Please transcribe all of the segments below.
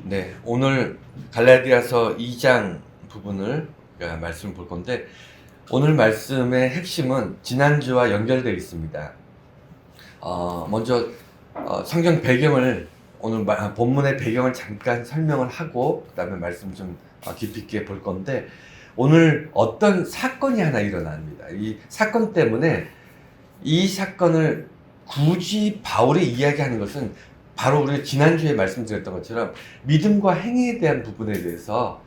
네, 오늘 갈라디아서 2장 부분을 말씀 볼 건데, 오늘 말씀의 핵심은 지난주와 연결되어 있습니다. 먼저 성경 배경을, 오늘 본문의 배경을 잠깐 설명을 하고 그 다음에 말씀 좀 깊이 있게 볼 건데, 오늘 어떤 사건이 하나 일어납니다. 이 사건 때문에, 이 사건을 굳이 바울이 이야기하는 것은 바로 우리가 지난주에 말씀드렸던 것처럼 믿음과 행위에 대한 부분에 대해서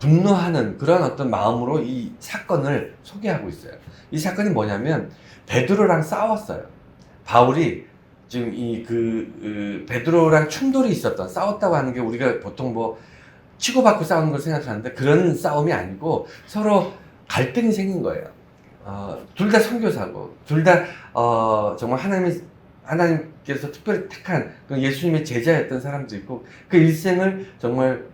분노하는 그런 어떤 마음으로 이 사건을 소개하고 있어요. 이 사건이 뭐냐면 베드로랑 싸웠어요. 바울이 지금 베드로랑 충돌이 있었던, 싸웠다고 하는 게 우리가 보통 뭐 치고받고 싸우는 걸 생각하는데 그런 싸움이 아니고 서로 갈등이 생긴 거예요. 둘 다 선교사고, 둘 다 정말 하나님께서 특별히 택한 예수님의 제자였던 사람도 있고, 그 일생을 정말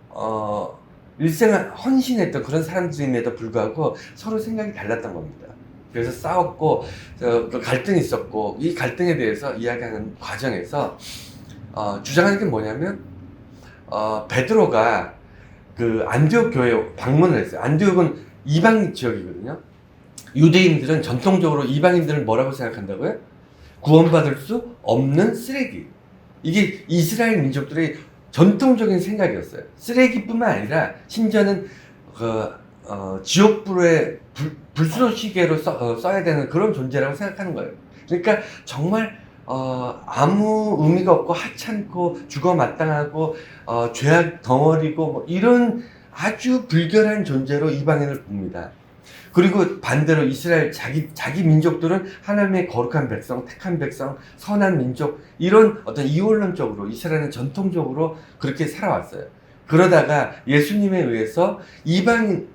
일생을 헌신했던 그런 사람들임에도 불구하고 서로 생각이 달랐던 겁니다. 그래서 싸웠고, 그 갈등이 있었고, 이 갈등에 대해서 이야기하는 과정에서 주장하는 게 뭐냐면, 베드로가 그 안디옥 교회에 방문을 했어요. 안디옥은 이방 지역이거든요. 유대인들은 전통적으로 이방인들을 뭐라고 생각한다고요? 구원받을 수 없는 쓰레기. 이게 이스라엘 민족들의 전통적인 생각이었어요. 쓰레기뿐만 아니라 심지어는 지옥불의 불쏘시개로 써야 되는 그런 존재라고 생각하는 거예요. 그러니까 정말 아무 의미가 없고 하찮고 죽어마땅하고 죄악 덩어리고 뭐 이런 아주 불결한 존재로 이방인을 봅니다. 그리고 반대로 이스라엘 자기 민족들은 하나님의 거룩한 백성, 택한 백성, 선한 민족, 이런 어떤 이원론적으로 이스라엘은 전통적으로 그렇게 살아왔어요. 그러다가 예수님에 의해서 이방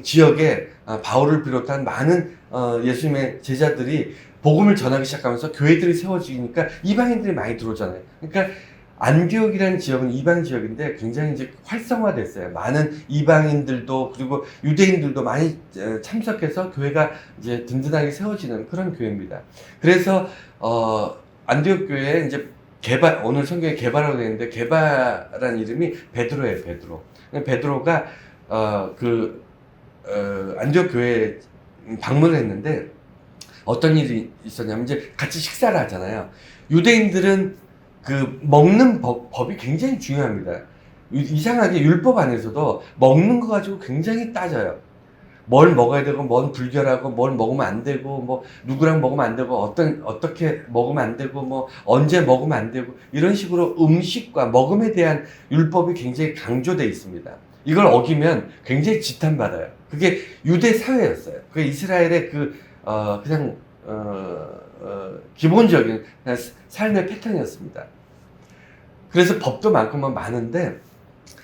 지역에 바울을 비롯한 많은 예수님의 제자들이 복음을 전하기 시작하면서 교회들이 세워지니까 이방인들이 많이 들어오잖아요. 그러니까 안디옥이라는 지역은 이방 지역인데 굉장히 이제 활성화됐어요. 많은 이방인들도 그리고 유대인들도 많이 참석해서 교회가 이제 든든하게 세워지는 그런 교회입니다. 그래서 안디옥 교회에 이제 오늘 성경에 게바라고 되어 있는데, 게바라는 이름이 베드로예요. 베드로가 안디옥 교회에 방문을 했는데 어떤 일이 있었냐면, 이제 같이 식사를 하잖아요. 유대인들은 그 먹는 법이 굉장히 중요합니다. 이상하게 율법 안에서도 먹는 거 가지고 굉장히 따져요. 뭘 먹어야 되고, 뭔 불결하고, 뭘 먹으면 안 되고, 뭐 누구랑 먹으면 안 되고, 어떻게 먹으면 안 되고, 뭐 언제 먹으면 안 되고, 이런 식으로 음식과 먹음에 대한 율법이 굉장히 강조되어 있습니다. 이걸 어기면 굉장히 지탄받아요. 그게 유대 사회였어요. 그게 이스라엘의 그냥 기본적인 그냥 삶의 패턴이었습니다. 그래서 법도 많고만 많은데,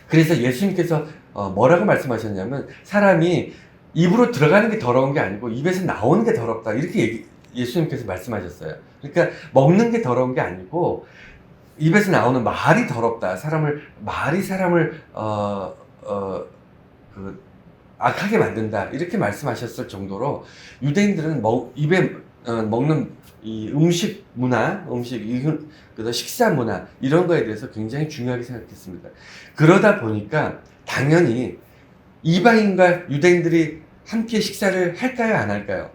그래서 예수님께서 뭐라고 말씀하셨냐면, 사람이 입으로 들어가는 게 더러운 게 아니고 입에서 나오는 게 더럽다, 이렇게 예수님께서 말씀하셨어요. 그러니까 먹는 게 더러운 게 아니고 입에서 나오는 말이 더럽다. 말이 사람을 악하게 만든다, 이렇게 말씀하셨을 정도로 유대인들은 입에 먹는 이 음식 문화, 그래서 식사 문화, 이런 거에 대해서 굉장히 중요하게 생각했습니다. 그러다 보니까 당연히 이방인과 유대인들이 함께 식사를 할까요, 안 할까요?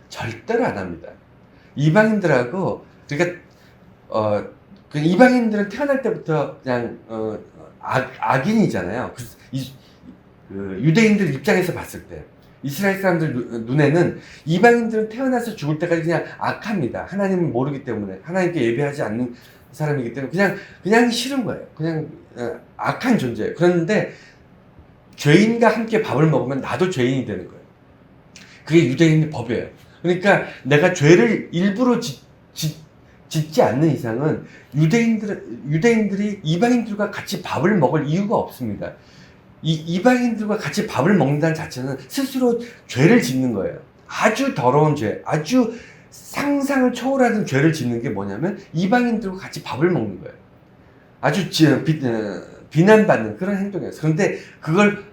절대로 안 합니다. 이방인들하고, 그러니까 그 이방인들은 태어날 때부터 그냥 악인이잖아요. 유대인들 입장에서 봤을 때, 이스라엘 사람들 눈에는 이방인들은 태어나서 죽을 때까지 그냥 악합니다. 하나님을 모르기 때문에, 하나님께 예배하지 않는 사람이기 때문에 그냥 싫은 거예요. 그냥 악한 존재예요. 그런데 죄인과 함께 밥을 먹으면 나도 죄인이 되는 거예요. 그게 유대인의 법이에요. 그러니까 내가 죄를 일부러 짓지 않는 이상은 유대인들이 이방인들과 같이 밥을 먹을 이유가 없습니다. 이방인들과 같이 밥을 먹는다는 자체는 스스로 죄를 짓는 거예요. 아주 더러운 죄, 아주 상상을 초월하는 죄를 짓는 게 뭐냐면 이방인들과 같이 밥을 먹는 거예요. 아주 비난받는 그런 행동이었어요. 그런데 그걸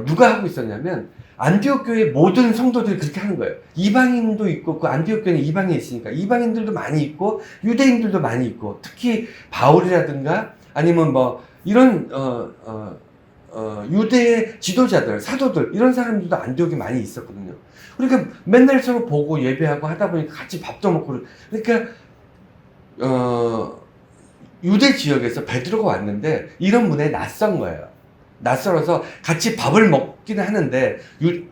누가 하고 있었냐면, 안디옥 교회 모든 성도들이 그렇게 하는 거예요. 이방인도 있고, 그 안디옥 교회는 이방인이 있으니까 이방인들도 많이 있고 유대인들도 많이 있고, 특히 바울이라든가 아니면 뭐 이런 유대의 지도자들, 사도들 이런 사람들도 안디옥에 많이 있었거든요. 그러니까 맨날 서로 보고 예배하고 하다 보니까 같이 밥도 먹고, 그러니까 유대 지역에서 베드로가 왔는데 이런 문화에 낯선 거예요. 낯설어서 같이 밥을 먹기는 하는데,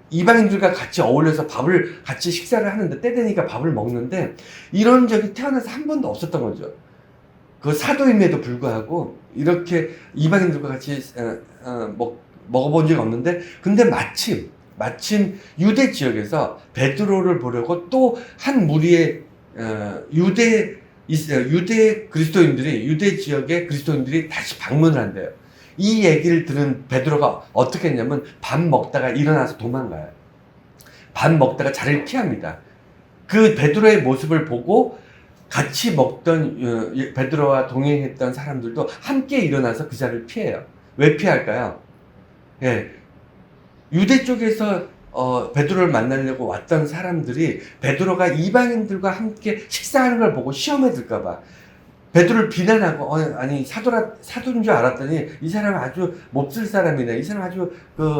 이방인들과 같이 어울려서 밥을 같이 식사를 하는데, 때 되니까 밥을 먹는데 이런 적이 태어나서 한 번도 없었던 거죠. 그 사도임에도 불구하고 이렇게 이방인들과 같이 먹어본 적이 없는데, 근데 마침 유대 지역에서 베드로를 보려고 또 한 무리의 유대 그리스도인들이, 유대 지역의 그리스도인들이 다시 방문을 한대요. 이 얘기를 들은 베드로가 어떻게 했냐면 밥 먹다가 일어나서 도망가요. 밥 먹다가 자리를 피합니다. 그 베드로의 모습을 보고 같이 먹던 베드로와 동행했던 사람들도 함께 일어나서 그 자리를 피해요. 왜 피할까요? 예, 유대 쪽에서 베드로를 만나려고 왔던 사람들이 베드로가 이방인들과 함께 식사하는 걸 보고 시험에 들까봐 베드로를 비난하고, 아니 사도인 줄 알았더니 이 사람 아주 몹쓸 사람이네, 이 사람 아주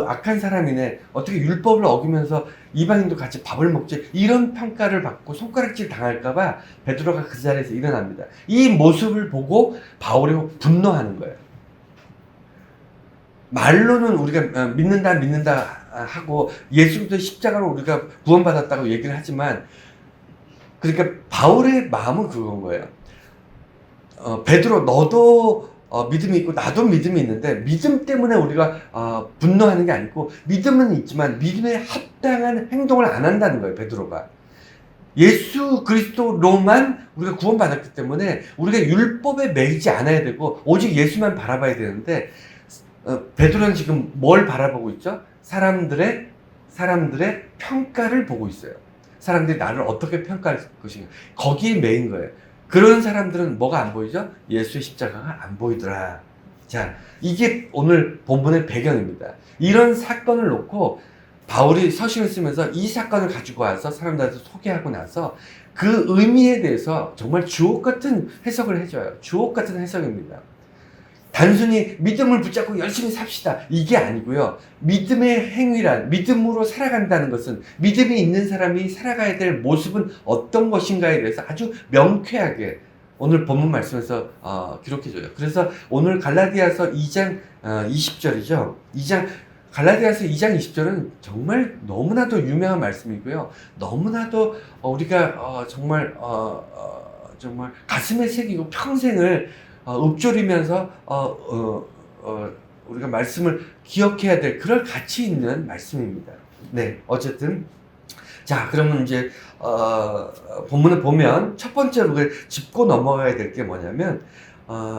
악한 사람이네, 어떻게 율법을 어기면서 이방인도 같이 밥을 먹지, 이런 평가를 받고 손가락질 당할까봐 베드로가 그 자리에서 일어납니다. 이 모습을 보고 바울이 분노하는 거예요. 말로는 우리가 믿는다 하고 예수 그리스도의 십자가로 우리가 구원받았다고 얘기를 하지만, 그러니까 바울의 마음은 그건 거예요. 베드로, 너도 믿음이 있고 나도 믿음이 있는데 믿음 때문에 우리가 분노하는 게 아니고, 믿음은 있지만 믿음에 합당한 행동을 안 한다는 거예요. 베드로가 예수 그리스도로만 우리가 구원받았기 때문에 우리가 율법에 매이지 않아야 되고 오직 예수만 바라봐야 되는데, 베드로는 지금 뭘 바라보고 있죠? 사람들의 평가를 보고 있어요. 사람들이 나를 어떻게 평가할 것인가, 거기에 매인 거예요. 그런 사람들은 뭐가 안 보이죠? 예수의 십자가가 안 보이더라. 자, 이게 오늘 본문의 배경입니다. 이런 사건을 놓고 바울이 서신을 쓰면서 이 사건을 가지고 와서 사람들한테 소개하고 나서 그 의미에 대해서 정말 주옥 같은 해석을 해줘요. 주옥 같은 해석입니다. 단순히 믿음을 붙잡고 열심히 삽시다, 이게 아니고요. 믿음의 행위란, 믿음으로 살아간다는 것은, 믿음이 있는 사람이 살아가야 될 모습은 어떤 것인가에 대해서 아주 명쾌하게 오늘 본문 말씀에서 기록해줘요. 그래서 오늘 갈라디아서 2장 20절이죠. 갈라디아서 2장 20절은 정말 너무나도 유명한 말씀이고요. 너무나도 우리가 정말 가슴에 새기고 평생을 읊조리면서 우리가 말씀을 기억해야 될 그럴 가치 있는 말씀입니다. 네, 어쨌든 자, 그러면 이제 본문을 보면 첫 번째로 우리가 짚고 넘어가야 될 게 뭐냐면,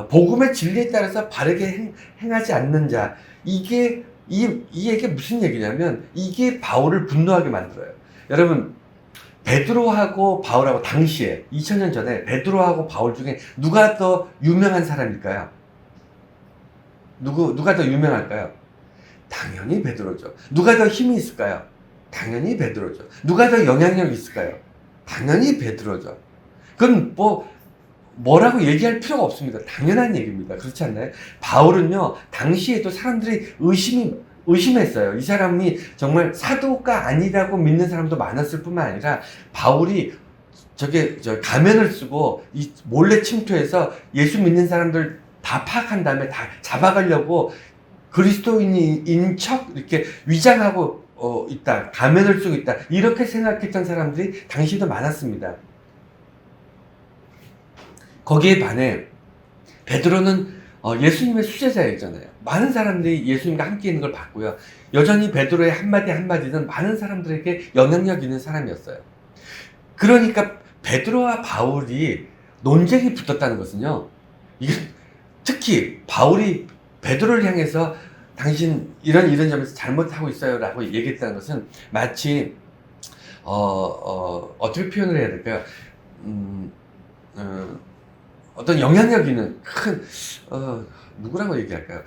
복음의 진리에 따라서 바르게 행하지 않는 자, 이게 이게 무슨 얘기냐면, 이게 바울을 분노하게 만들어요. 여러분, 베드로하고 바울하고 당시에 2000년 전에 베드로하고 바울 중에 누가 더 유명한 사람일까요? 누가 더 유명할까요? 당연히 베드로죠. 누가 더 힘이 있을까요? 당연히 베드로죠. 누가 더 영향력이 있을까요? 당연히 베드로죠. 그건 뭐라고 얘기할 필요가 없습니다. 당연한 얘기입니다. 그렇지 않나요? 바울은요, 당시에도 사람들이 의심했어요. 이 사람이 정말 사도가 아니라고 믿는 사람도 많았을 뿐만 아니라, 바울이 가면을 쓰고 몰래 침투해서 예수 믿는 사람들 다 파악한 다음에 다 잡아가려고 그리스도인인 척 이렇게 위장하고 있다, 가면을 쓰고 있다, 이렇게 생각했던 사람들이 당시에도 많았습니다. 거기에 반해 베드로는 예수님의 수제자였잖아요. 많은 사람들이 예수님과 함께 있는 걸 봤고요. 여전히 베드로의 한마디 한마디는 많은 사람들에게 영향력 있는 사람이었어요. 그러니까 베드로와 바울이 논쟁이 붙었다는 것은요, 이게 특히 바울이 베드로를 향해서 당신 이런 점에서 잘못하고 있어요 라고 얘기했다는 것은 마치 어떻게 표현을 해야 될까요? 어떤 영향력 있는 큰 누구라고 얘기할까요?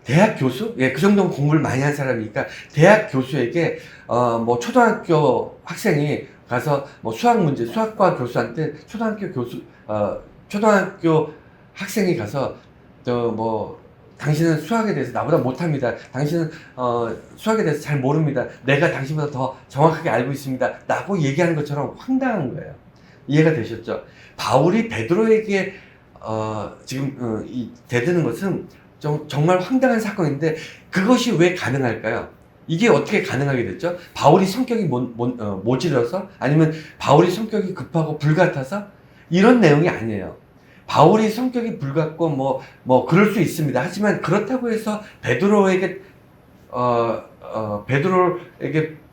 대학 교수? 예, 그 정도는 공부를 많이 한 사람이니까 대학 교수에게 뭐 초등학교 학생이 가서 뭐 수학과 교수한테 초등학교 학생이 가서 뭐 당신은 수학에 대해서 나보다 못합니다. 당신은 수학에 대해서 잘 모릅니다. 내가 당신보다 더 정확하게 알고 있습니다. 라고 얘기하는 것처럼 황당한 거예요. 이해가 되셨죠? 바울이 베드로에게 지금 대드는 것은 정말 황당한 사건인데 그것이 왜 가능할까요? 이게 어떻게 가능하게 됐죠? 바울이 성격이 모질어서? 아니면 바울이 성격이 급하고 불같아서? 이런 내용이 아니에요. 바울이 성격이 불같고 그럴 수 있습니다. 하지만 그렇다고 해서 베드로에게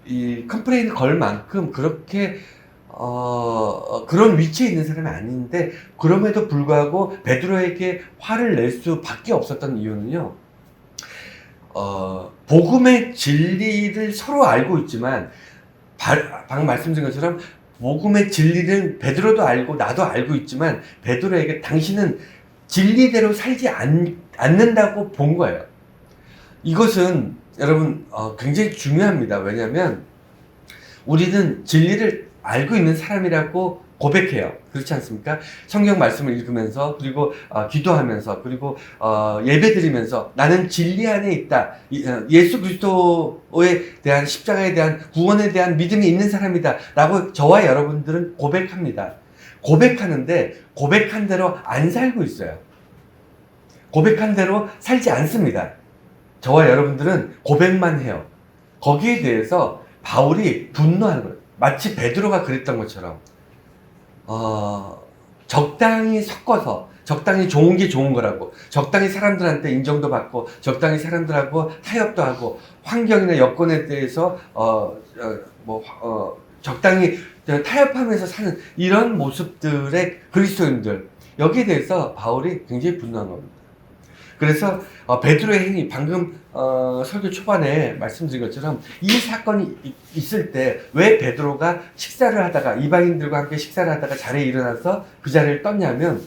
이 컴플레인을 걸 만큼 그렇게 그런 위치에 있는 사람이 아닌데, 그럼에도 불구하고 베드로에게 화를 낼 수밖에 없었던 이유는요, 복음의 진리를 서로 알고 있지만, 방금 말씀드린 것처럼 복음의 진리는 베드로도 알고 나도 알고 있지만 베드로에게 당신은 진리대로 살지 않는다고 본 거예요. 이것은 여러분 굉장히 중요합니다. 왜냐하면 우리는 진리를 알고 있는 사람이라고 고백해요. 그렇지 않습니까? 성경 말씀을 읽으면서, 그리고 기도하면서, 그리고 예배드리면서 나는 진리 안에 있다. 예수 그리스도에 대한 십자가에 대한 구원에 대한 믿음이 있는 사람이다. 라고 저와 여러분들은 고백합니다. 고백하는데 고백한 대로 안 살고 있어요. 고백한 대로 살지 않습니다. 저와 여러분들은 고백만 해요. 거기에 대해서 바울이 분노하는 거예요. 마치 베드로가 그랬던 것처럼 적당히 섞어서, 적당히 좋은 게 좋은 거라고, 적당히 사람들한테 인정도 받고, 적당히 사람들하고 타협도 하고, 환경이나 여건에 대해서 적당히 타협하면서 사는 이런 모습들의 그리스도인들, 여기에 대해서 바울이 굉장히 분노한 겁니다. 그래서 베드로의 행위, 방금 설교 초반에 말씀드린 것처럼 이 사건이 있을 때 왜 베드로가 식사를 하다가, 이방인들과 함께 식사를 하다가 자리에 일어나서 그 자리를 떴냐면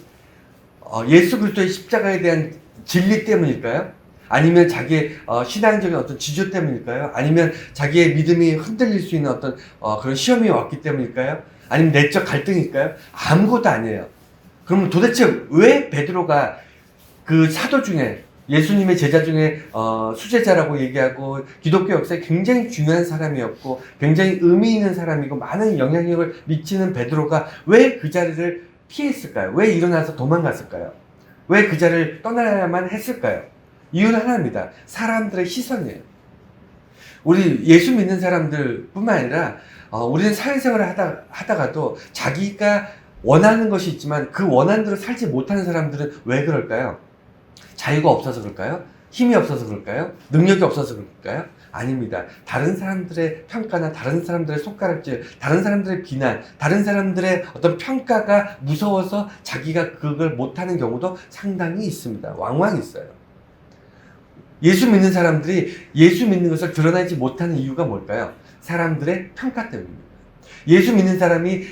예수 그리스도의 십자가에 대한 진리 때문일까요? 아니면 자기의 신앙적인 어떤 지조 때문일까요? 아니면 자기의 믿음이 흔들릴 수 있는 어떤 그런 시험이 왔기 때문일까요? 아니면 내적 갈등일까요? 아무것도 아니에요. 그러면 도대체 왜 베드로가 그 사도 중에, 예수님의 제자 중에 수제자라고 얘기하고 기독교 역사에 굉장히 중요한 사람이었고 굉장히 의미 있는 사람이고 많은 영향력을 미치는 베드로가 왜 그 자리를 피했을까요? 왜 일어나서 도망갔을까요? 왜 그 자리를 떠나야만 했을까요? 이유는 하나입니다. 사람들의 시선이에요. 우리 예수 믿는 사람들 뿐만 아니라 우리는 사회생활을 하다가도 자기가 원하는 것이 있지만 그 원한대로 살지 못하는 사람들은 왜 그럴까요? 자유가 없어서 그럴까요? 힘이 없어서 그럴까요? 능력이 없어서 그럴까요? 아닙니다. 다른 사람들의 평가나 다른 사람들의 손가락질, 다른 사람들의 비난, 다른 사람들의 어떤 평가가 무서워서 자기가 그걸 못하는 경우도 상당히 있습니다. 왕왕 있어요. 예수 믿는 사람들이 예수 믿는 것을 드러내지 못하는 이유가 뭘까요? 사람들의 평가 때문입니다. 예수 믿는 사람이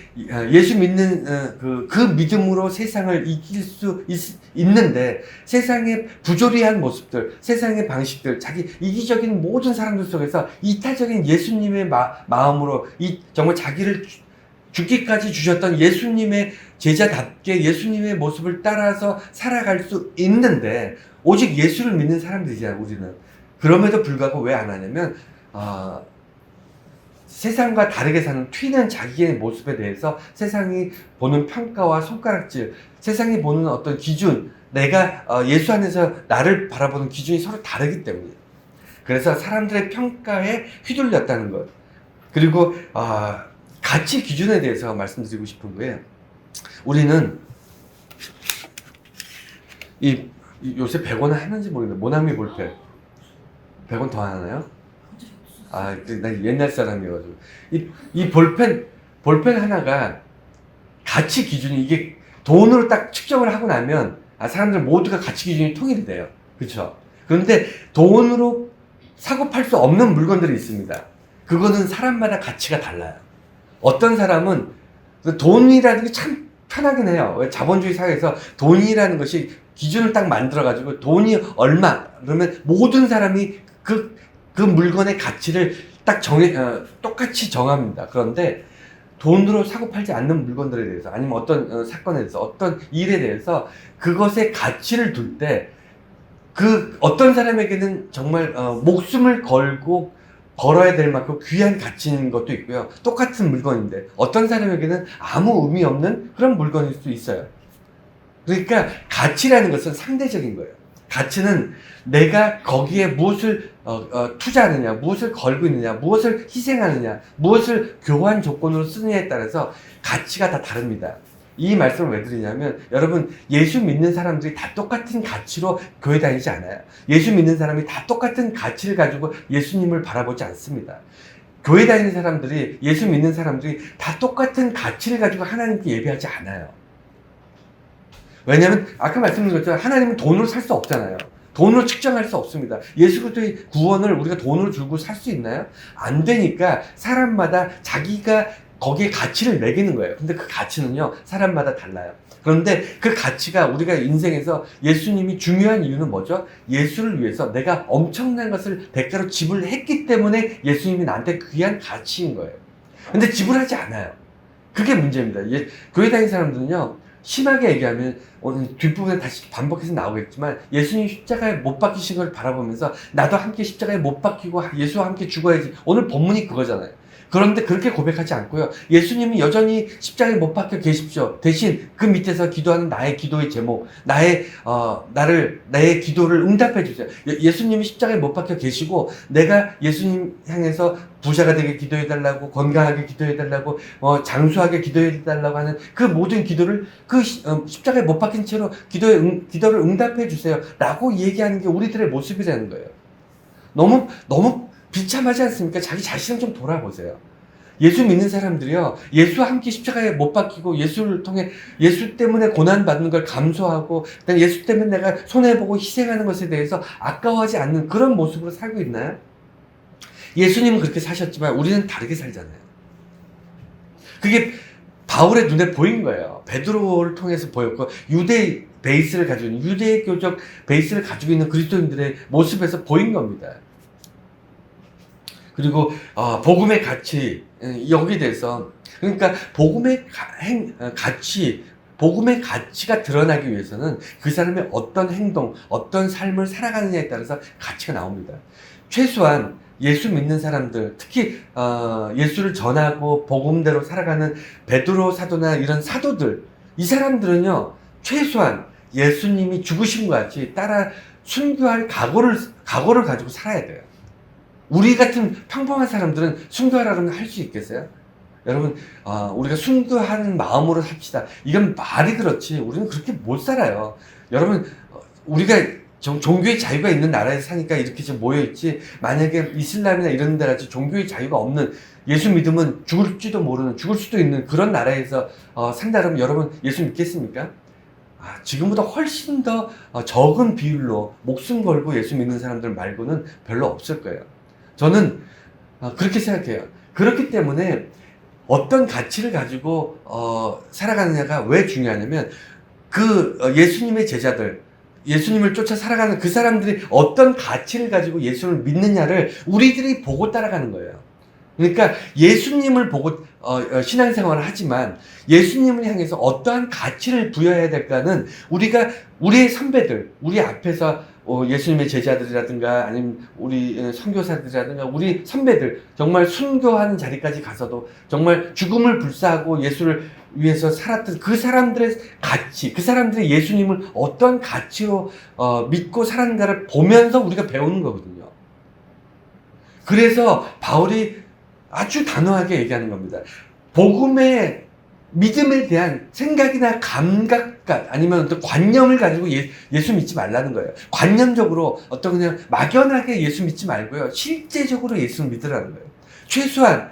예수 믿는 그 믿음으로 세상을 이길 수 있는데 세상의 부조리한 모습들, 세상의 방식들, 자기 이기적인 모든 사람들 속에서 이타적인 예수님의 마음으로 정말 자기를 죽기까지 주셨던 예수님의 제자답게 예수님의 모습을 따라서 살아갈 수 있는데 오직 예수를 믿는 사람들이잖아요, 우리는. 그럼에도 불구하고 왜 안 하냐면 세상과 다르게 사는 튀는 자기의 모습에 대해서 세상이 보는 평가와 손가락질, 세상이 보는 어떤 기준, 내가 예수 안에서 나를 바라보는 기준이 서로 다르기 때문이에요. 그래서 사람들의 평가에 휘둘렸다는 것. 그리고 가치 기준에 대해서 말씀드리고 싶은 거예요. 우리는 요새 100원 하는지 모르겠는데 모나미 볼펜 100원 더 하나요? 난 옛날 사람이어가지고 이 볼펜 하나가 가치 기준이 이게 돈으로 딱 측정을 하고 나면 사람들 모두가 가치 기준이 통일이 돼요. 그렇죠? 그런데 돈으로 사고 팔 수 없는 물건들이 있습니다. 그거는 사람마다 가치가 달라요. 어떤 사람은 돈이라는 게 참 편하긴 해요. 왜 자본주의 사회에서 돈이라는 것이 기준을 딱 만들어가지고 돈이 얼마 그러면 모든 사람이 그 물건의 가치를 딱 똑같이 정합니다. 그런데 돈으로 사고 팔지 않는 물건들에 대해서, 아니면 어떤 사건에 대해서, 어떤 일에 대해서 그것의 가치를 둘 때, 그 어떤 사람에게는 정말 목숨을 걸고 걸어야 될 만큼 귀한 가치인 것도 있고요. 똑같은 물건인데 어떤 사람에게는 아무 의미 없는 그런 물건일 수도 있어요. 그러니까 가치라는 것은 상대적인 거예요. 가치는 내가 거기에 무엇을 투자하느냐, 무엇을 걸고 있느냐, 무엇을 희생하느냐, 무엇을 교환 조건으로 쓰느냐에 따라서 가치가 다 다릅니다. 이 말씀을 왜 드리냐면, 여러분, 예수 믿는 사람들이 다 똑같은 가치로 교회 다니지 않아요. 예수 믿는 사람이 다 똑같은 가치를 가지고 예수님을 바라보지 않습니다. 교회 다니는 사람들이, 예수 믿는 사람들이 다 똑같은 가치를 가지고 하나님께 예배하지 않아요. 왜냐하면 아까 말씀드린 것처럼 하나님은 돈으로 살 수 없잖아요. 돈으로 측정할 수 없습니다. 예수 그리스도의 구원을 우리가 돈으로 주고 살 수 있나요? 안 되니까 사람마다 자기가 거기에 가치를 매기는 거예요. 근데 그 가치는요, 사람마다 달라요. 그런데 그 가치가 우리가 인생에서 예수님이 중요한 이유는 뭐죠? 예수를 위해서 내가 엄청난 것을 대가로 지불했기 때문에 예수님이 나한테 귀한 가치인 거예요. 근데 지불하지 않아요. 그게 문제입니다. 교회 다니는 사람들은요, 심하게 얘기하면 오늘 뒷부분에 다시 반복해서 나오겠지만, 예수님 십자가에 못 박히신 걸 바라보면서 나도 함께 십자가에 못 박히고 예수와 함께 죽어야지. 오늘 본문이 그거잖아요. 그런데 그렇게 고백하지 않고요, 예수님이 여전히 십자가에 못 박혀 계십시오. 대신 그 밑에서 기도하는 나의 기도의 제목, 나의 기도를 응답해 주세요. 예수님이 십자가에 못 박혀 계시고 내가 예수님 향해서 부자가 되게 기도해 달라고, 건강하게 기도해 달라고, 장수하게 기도해 달라고 하는 그 모든 기도를 십자가에 못 박힌 채로 기도를 응답해 주세요 라고 얘기하는 게 우리들의 모습이라는 거예요. 너무 비참하지 않습니까? 자기 자신을 좀 돌아보세요. 예수 믿는 사람들이요, 예수와 함께 십자가에 못 박히고 예수를 통해, 예수 때문에 고난받는 걸 감수하고, 예수 때문에 내가 손해보고 희생하는 것에 대해서 아까워하지 않는 그런 모습으로 살고 있나요? 예수님은 그렇게 사셨지만 우리는 다르게 살잖아요. 그게 바울의 눈에 보인 거예요. 베드로를 통해서 보였고, 유대 베이스를 가지고 있는, 유대교적 베이스를 가지고 있는 그리스도인들의 모습에서 보인 겁니다. 그리고 복음의 가치, 여기에 대해서, 그러니까 복음의 복음의 가치가 드러나기 위해서는 그 사람의 어떤 행동, 어떤 삶을 살아가느냐에 따라서 가치가 나옵니다. 최소한 예수 믿는 사람들, 특히 예수를 전하고 복음대로 살아가는 베드로 사도나 이런 사도들, 이 사람들은요, 최소한 예수님이 죽으신 것 같이 따라 순교할 각오를 가지고 살아야 돼요. 우리 같은 평범한 사람들은 순교하라면 할 수 있겠어요? 여러분, 우리가 순교하는 마음으로 삽시다. 이건 말이 그렇지 우리는 그렇게 못 살아요. 여러분, 우리가 종교의 자유가 있는 나라에서 사니까 이렇게 지금 모여있지, 만약에 이슬람이나 이런 데 같이 종교의 자유가 없는, 예수 믿으면 죽을지도 모르는, 죽을 수도 있는 그런 나라에서 산다면 여러분 예수 믿겠습니까? 지금보다 훨씬 더 적은 비율로 목숨 걸고 예수 믿는 사람들 말고는 별로 없을 거예요. 저는 그렇게 생각해요. 그렇기 때문에 어떤 가치를 가지고 살아가느냐가 왜 중요하냐면, 예수님의 제자들, 예수님을 쫓아 살아가는 그 사람들이 어떤 가치를 가지고 예수를 믿느냐를 우리들이 보고 따라가는 거예요. 그러니까 예수님을 보고 신앙생활을 하지만 예수님을 향해서 어떠한 가치를 부여해야 될까는 우리의 선배들, 우리 앞에서 예수님의 제자들이라든가 아니면 우리 선교사들이라든가 우리 선배들, 정말 순교하는 자리까지 가서도 정말 죽음을 불사하고 예수를 위해서 살았던 그 사람들의 가치, 그 사람들의 예수님을 어떤 가치로 믿고 살았는가를 보면서 우리가 배우는 거거든요. 그래서 바울이 아주 단호하게 얘기하는 겁니다. 복음의 믿음에 대한 생각이나 감각 아니면 어떤 관념을 가지고 예수 믿지 말라는 거예요. 관념적으로 그냥 막연하게 예수 믿지 말고요, 실제적으로 예수를 믿으라는 거예요. 최소한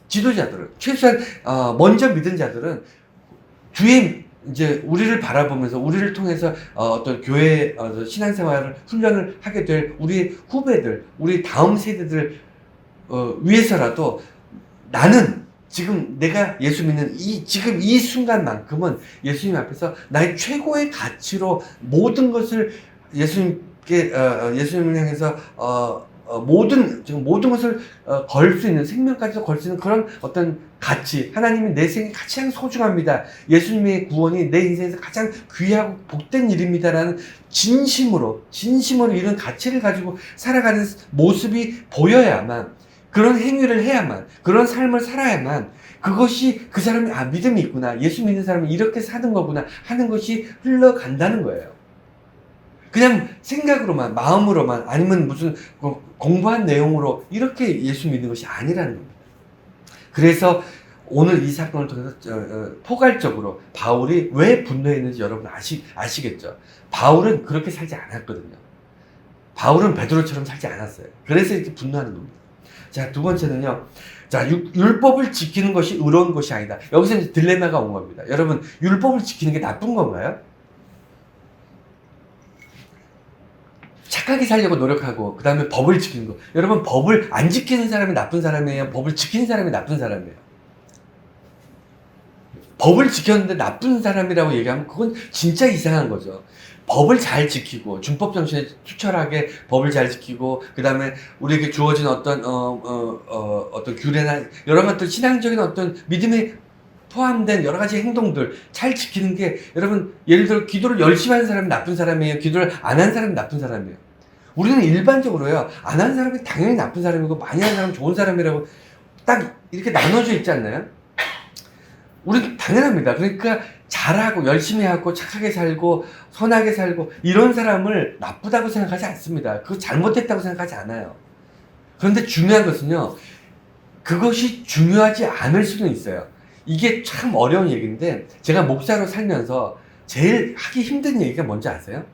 지도자들은, 최소한 먼저 믿은 자들은 뒤에 이제 우리를 바라보면서, 우리를 통해서 어떤 교회 신앙생활을 훈련을 하게 될 우리 후배들, 우리 다음 세대들 위해서라도 나는 지금 내가 예수 믿는 지금 이 순간만큼은 예수님 앞에서 나의 최고의 가치로 모든 것을 예수님을 향해서 지금 모든 것을 걸 수 있는, 생명까지도 걸 수 있는 그런 어떤 가치, 하나님이 내 생에 가장 소중합니다. 예수님의 구원이 내 인생에서 가장 귀하고 복된 일입니다라는 진심으로 이런 가치를 가지고 살아가는 모습이 보여야만, 그런 행위를 해야만, 그런 삶을 살아야만 그것이 그 사람이 믿음이 있구나, 예수 믿는 사람이 이렇게 사는 거구나 하는 것이 흘러간다는 거예요. 그냥 생각으로만, 마음으로만, 아니면 무슨 공부한 내용으로 이렇게 예수 믿는 것이 아니라는 겁니다. 그래서 오늘 이 사건을 통해서 포괄적으로 바울이 왜 분노했는지 여러분 아시겠죠? 바울은 그렇게 살지 않았거든요. 바울은 베드로처럼 살지 않았어요. 그래서 이렇게 분노하는 겁니다. 자, 두 번째는요. 자, 율법을 지키는 것이 의로운 것이 아니다. 여기서 이제 딜레마가 온 겁니다. 여러분, 율법을 지키는 게 나쁜 건가요? 착하게 살려고 노력하고 그 다음에 법을 지키는 거. 여러분, 법을 안 지키는 사람이 나쁜 사람이에요? 법을 지키는 사람이 나쁜 사람이에요? 법을 지켰는데 나쁜 사람이라고 얘기하면 그건 진짜 이상한 거죠. 법을 잘 지키고 준법 정신에 투철하게 법을 잘 지키고 그 다음에 우리에게 주어진 어떤 어떤 규례나 여러 것들, 신앙적인 어떤 믿음에 포함된 여러 가지 행동들 잘 지키는 게, 여러분, 예를 들어 기도를 열심히 하는 사람이 나쁜 사람이에요? 기도를 안 하는 사람이 나쁜 사람이에요? 우리는 일반적으로요, 안 하는 사람이 당연히 나쁜 사람이고 많이 하는 사람은 좋은 사람이라고 딱 이렇게 나눠져 있지 않나요? 우리는 당연합니다. 그러니까 잘하고 열심히 하고 착하게 살고 선하게 살고 이런 사람을 나쁘다고 생각하지 않습니다. 그거 잘못했다고 생각하지 않아요. 그런데 중요한 것은요, 그것이 중요하지 않을 수는 있어요. 이게 참 어려운 얘기인데, 제가 목사로 살면서 제일 하기 힘든 얘기가 뭔지 아세요?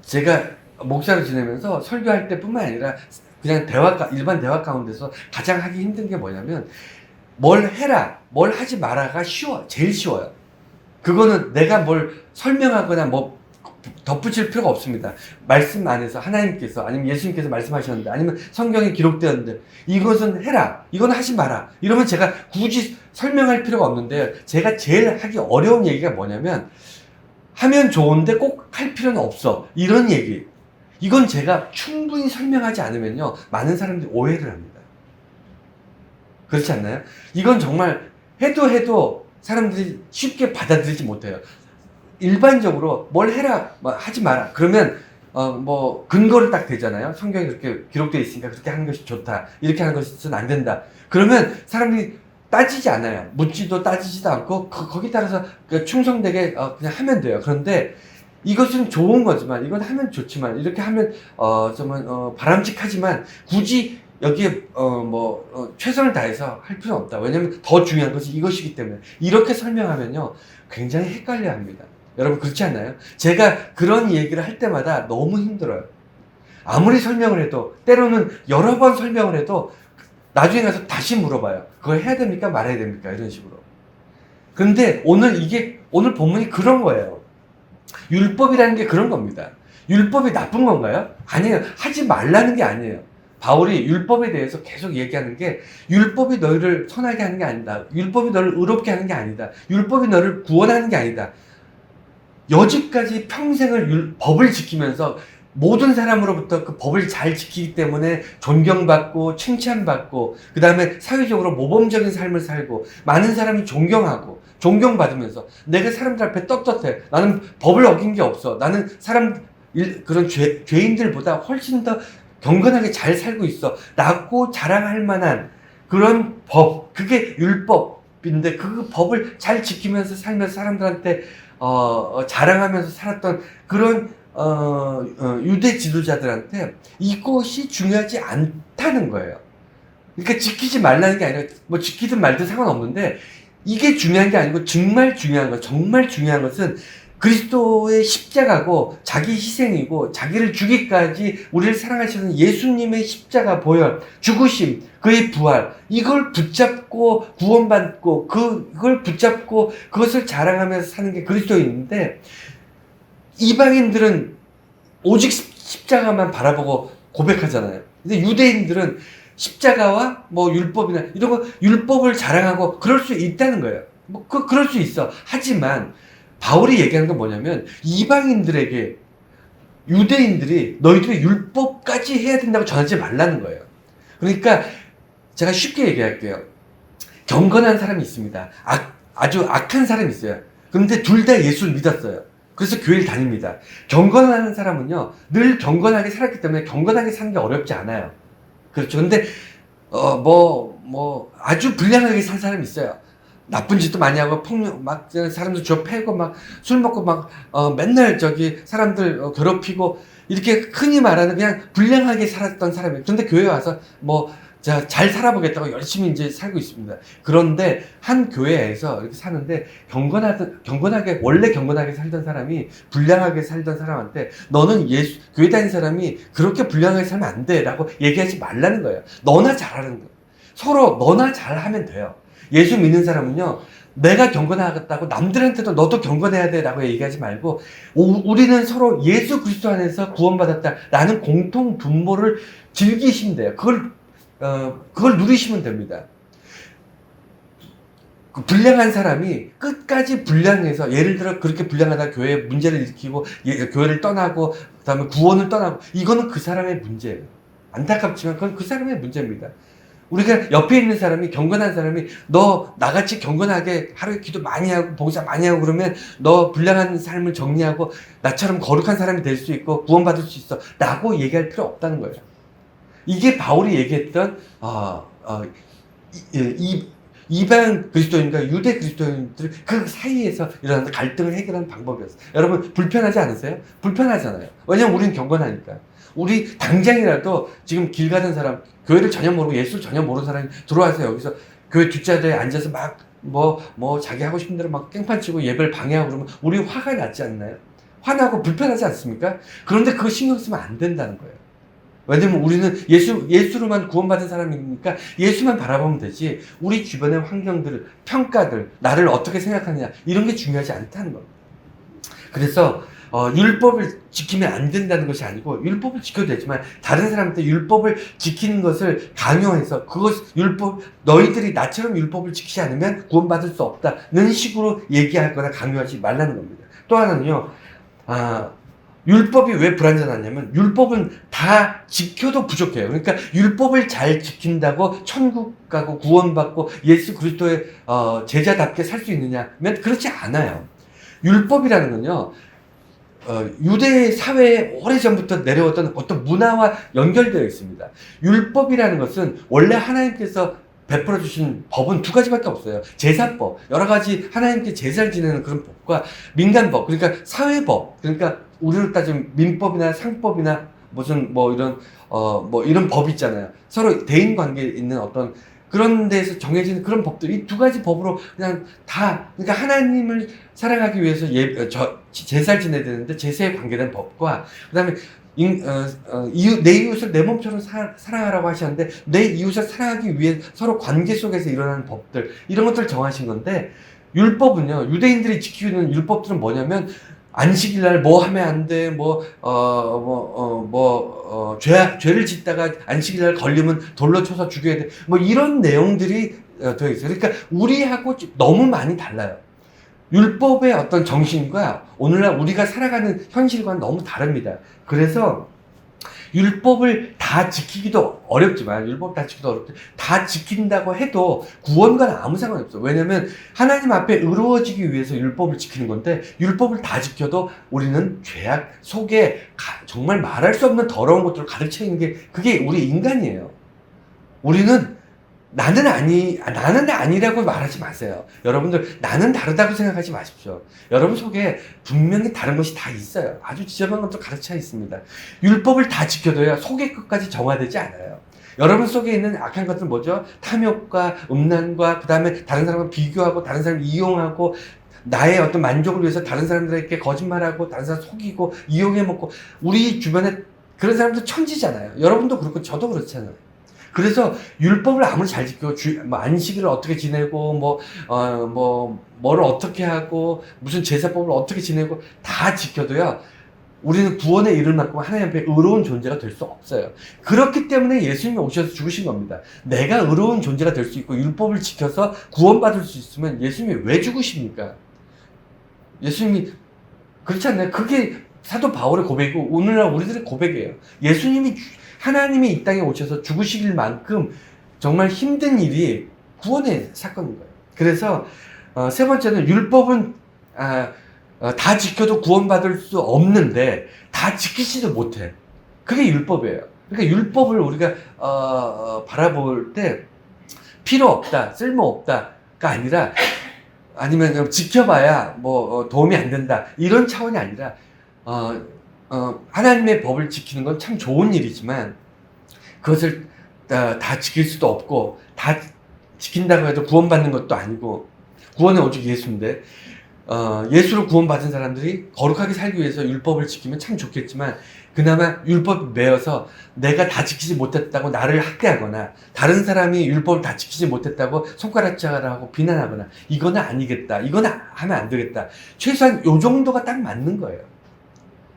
제가 목사로 지내면서 설교할 때뿐만 아니라 그냥 일반 대화 가운데서 가장 하기 힘든 게 뭐냐면, 뭘 해라, 뭘 하지 마라가 제일 쉬워요. 그거는 내가 뭘 설명하거나 뭐 덧붙일 필요가 없습니다. 말씀 안에서 하나님께서 아니면 예수님께서 말씀하셨는데, 아니면 성경에 기록되었는데 이것은 해라, 이건 하지 마라, 이러면 제가 굳이 설명할 필요가 없는데, 제가 제일 하기 어려운 얘기가 뭐냐면, 하면 좋은데 꼭 할 필요는 없어, 이런 얘기. 이건 제가 충분히 설명하지 않으면요, 많은 사람들이 오해를 합니다. 그렇지 않나요? 이건 정말 해도 사람들이 쉽게 받아들이지 못해요. 일반적으로 뭘 해라, 뭐 하지 마라, 그러면 뭐 근거를 딱 대잖아요. 성경에 그렇게 기록되어 있으니까 그렇게 하는 것이 좋다, 이렇게 하는 것은 안 된다. 그러면 사람들이 따지지 않아요. 묻지도 따지지도 않고 거기 따라서 충성되게 그냥 하면 돼요. 그런데 이것은 좋은 거지만, 이건 하면 좋지만, 이렇게 하면 좀 바람직하지만 굳이 여기에 최선을 다해서 할 필요는 없다. 왜냐면 더 중요한 것이 이것이기 때문에. 이렇게 설명하면요, 굉장히 헷갈려 합니다. 여러분, 그렇지 않나요? 제가 그런 얘기를 할 때마다 너무 힘들어요. 아무리 설명을 해도, 때로는 여러 번 설명을 해도 나중에 가서 다시 물어봐요. 그걸 해야 됩니까? 말아야 됩니까? 이런 식으로. 근데 오늘 본문이 그런 거예요. 율법이라는 게 그런 겁니다. 율법이 나쁜 건가요? 아니에요. 하지 말라는 게 아니에요. 바울이 율법에 대해서 계속 얘기하는 게, 율법이 너희를 선하게 하는 게 아니다. 율법이 너를 의롭게 하는 게 아니다. 율법이 너를 구원하는 게 아니다. 여지까지 평생을 법을 지키면서 모든 사람으로부터 그 법을 잘 지키기 때문에 존경받고 칭찬받고, 그 다음에 사회적으로 모범적인 삶을 살고 많은 사람이 존경하고 존경받으면서, 내가 사람들 앞에 떳떳해, 나는 법을 어긴 게 없어, 나는 그런 죄인들보다 훨씬 더 경건하게 잘 살고 있어 라고 자랑할 만한 그런 법, 그게 율법인데, 그 법을 잘 지키면서 살면서 사람들한테 자랑하면서 살았던 그런 유대 지도자들한테 이것이 중요하지 않다는 거예요. 그러니까 지키지 말라는 게 아니라, 뭐 지키든 말든 상관없는데, 이게 중요한 게 아니고 정말 중요한 것은 그리스도의 십자가고 자기 희생이고 자기를 주기까지 우리를 사랑하시는 예수님의 십자가 보혈, 죽으심, 그의 부활, 이걸 붙잡고 구원받고 그걸 붙잡고 그것을 자랑하면서 사는 게 그리스도인인데, 이방인들은 오직 십자가만 바라보고 고백하잖아요. 근데 유대인들은 십자가와 뭐 율법이나 이런 거, 율법을 자랑하고 그럴 수 있다는 거예요. 그럴 수 있어. 하지만 바울이 얘기하는 건 뭐냐면, 이방인들에게 유대인들이 너희들이 율법까지 해야 된다고 전하지 말라는 거예요. 그러니까 제가 쉽게 얘기할게요. 경건한 사람이 있습니다. 아주 악한 사람이 있어요. 그런데 둘 다 예수를 믿었어요. 그래서 교회를 다닙니다. 경건한 사람은요, 늘 경건하게 살았기 때문에 경건하게 사는 게 어렵지 않아요. 그렇죠. 근데, 아주 불량하게 산 사람이 있어요. 나쁜 짓도 많이 하고, 폭력, 사람들 줘 패고, 술 먹고, 맨날 사람들 괴롭히고, 이렇게 흔히 말하는 그냥 불량하게 살았던 사람이에요. 그런데 교회에 와서, 잘 살아보겠다고 열심히 이제 살고 있습니다. 그런데 한 교회에서 이렇게 사는데 경건하게 원래 경건하게 살던 사람이 불량하게 살던 사람한테 너는 교회 다니는 사람이 그렇게 불량하게 살면 안 돼라고 얘기하지 말라는 거예요. 너나 잘하는 거예요. 서로 너나 잘하면 돼요. 예수 믿는 사람은요, 내가 경건하겠다고 남들한테도 너도 경건해야 돼 라고 얘기하지 말고, 우리는 서로 예수 그리스도 안에서 구원받았다 라는 공통 분모를 즐기시면 돼요. 그걸 누리시면 됩니다. 그 불량한 사람이 끝까지 불량해서, 예를 들어 그렇게 불량하다 교회에 문제를 일으키고 교회를 떠나고 그다음에 구원을 떠나고, 이거는 그 사람의 문제예요. 안타깝지만 그건 그 사람의 문제입니다. 우리가 옆에 있는 사람이, 경건한 사람이 너 나같이 경건하게 하루에 기도 많이 하고 봉사 많이 하고 그러면 너 불량한 삶을 정리하고 나처럼 거룩한 사람이 될 수 있고 구원받을 수 있어 라고 얘기할 필요 없다는 거예요. 이게 바울이 얘기했던 이방 그리스도인과 유대 그리스도인들 그 사이에서 일어나는 갈등을 해결하는 방법이었어요. 여러분 불편하지 않으세요? 불편하잖아요. 왜냐면 우리는 경건하니까. 우리 당장이라도 지금 길 가는 사람, 교회를 전혀 모르고 예수를 전혀 모르는 사람이 들어와서 여기서 교회 뒷자리에 앉아서 자기 하고 싶은 대로 깽판 치고 예배를 방해하고 그러면 우리 화가 났지 않나요? 화나고 불편하지 않습니까? 그런데 그거 신경 쓰면 안 된다는 거예요. 왜냐면 우리는 예수로만 구원받은 사람이니까 예수만 바라보면 되지, 우리 주변의 환경들, 평가들, 나를 어떻게 생각하느냐, 이런 게 중요하지 않다는 겁니다. 그래서, 율법을 지키면 안 된다는 것이 아니고, 율법을 지켜도 되지만, 다른 사람한테 율법을 지키는 것을 강요해서, 너희들이 나처럼 율법을 지키지 않으면 구원받을 수 없다는 식으로 얘기하거나 강요하지 말라는 겁니다. 또 하나는요, 율법이 왜 불완전하냐면 율법은 다 지켜도 부족해요. 그러니까 율법을 잘 지킨다고 천국 가고 구원받고 예수 그리스도의 제자답게 살 수 있느냐면 그렇지 않아요. 율법이라는 건요, 유대 사회에 오래전부터 내려왔던 어떤 문화와 연결되어 있습니다. 율법이라는 것은 원래 하나님께서 베풀어 주신 법은 두 가지밖에 없어요. 제사법, 여러 가지 하나님께 제사를 지내는 그런 법과 민간법, 그러니까 사회법, 그러니까 우리로 따지면 민법이나 상법이나 이런 법 있잖아요. 서로 대인 관계에 있는 어떤 그런 데에서 정해지는 그런 법들, 이 두 가지 법으로 그냥 그러니까 하나님을 사랑하기 위해서 제사를 지내야 되는데 제사에 관계된 법과, 그 다음에 내 이웃을 내 몸처럼 사랑하라고 하셨는데 내 이웃을 사랑하기 위해 서로 관계 속에서 일어나는 법들, 이런 것들을 정하신 건데, 율법은요, 유대인들이 지키는 율법들은 뭐냐면 안식일날 뭐 하면 안 돼, 죄를 짓다가 안식일날 걸리면 돌로 쳐서 죽여야 돼, 이런 내용들이 되어 있어요. 그러니까 우리하고 너무 많이 달라요. 율법의 어떤 정신과 오늘날 우리가 살아가는 현실과는 너무 다릅니다. 그래서 율법을 다 지키기도 어렵지만, 다 지킨다고 해도 구원과는 아무 상관이 없어요. 왜냐면 하나님 앞에 의로워지기 위해서 율법을 지키는 건데, 율법을 다 지켜도 우리는 죄악 속에 정말 말할 수 없는 더러운 것들을 가득 있는 게, 그게 우리 인간이에요. 우리는 나는 아니라고 말하지 마세요. 여러분들, 나는 다르다고 생각하지 마십시오. 여러분 속에 분명히 다른 것이 다 있어요. 아주 지저분한 것도 가득 차 있습니다. 율법을 다 지켜도요, 속의 끝까지 정화되지 않아요. 여러분 속에 있는 악한 것들은 뭐죠? 탐욕과 음란과, 그 다음에 다른 사람과 비교하고, 다른 사람을 이용하고, 나의 어떤 만족을 위해서 다른 사람들에게 거짓말하고, 다른 사람 속이고, 이용해먹고, 우리 주변에 그런 사람들 천지잖아요. 여러분도 그렇고, 저도 그렇잖아요. 그래서 율법을 아무리 잘 지키고 안식일을 어떻게 지내고 뭐를 어떻게 하고 무슨 제사법을 어떻게 지내고 다 지켜도요, 우리는 구원의 이름을 갖고 하나님 앞에 의로운 존재가 될 수 없어요. 그렇기 때문에 예수님이 오셔서 죽으신 겁니다. 내가 의로운 존재가 될 수 있고 율법을 지켜서 구원받을 수 있으면 예수님이 왜 죽으십니까? 예수님이 그렇지 않나요? 그게 사도 바울의 고백이고 오늘날 우리들의 고백이에요. 예수님이 하나님이 이 땅에 오셔서 죽으시길 만큼 정말 힘든 일이 구원의 사건인 거예요. 그래서 세 번째는 율법은 다 지켜도 구원받을 수 없는데 다 지키지도 못해. 그게 율법이에요. 그러니까 율법을 우리가 바라볼 때 필요 없다, 쓸모 없다가 아니라 아니면 지켜봐야 뭐 도움이 안 된다 이런 차원이 아니라 하나님의 법을 지키는 건 참 좋은 일이지만 그것을 다 지킬 수도 없고 다 지킨다고 해도 구원받는 것도 아니고 구원은 오직 예수인데 예수로 구원받은 사람들이 거룩하게 살기 위해서 율법을 지키면 참 좋겠지만 그나마 율법에 매여서 내가 다 지키지 못했다고 나를 학대하거나 다른 사람이 율법을 다 지키지 못했다고 손가락질하고 비난하거나 이거는 아니겠다. 이거는 하면 안 되겠다. 최소한 요 정도가 딱 맞는 거예요.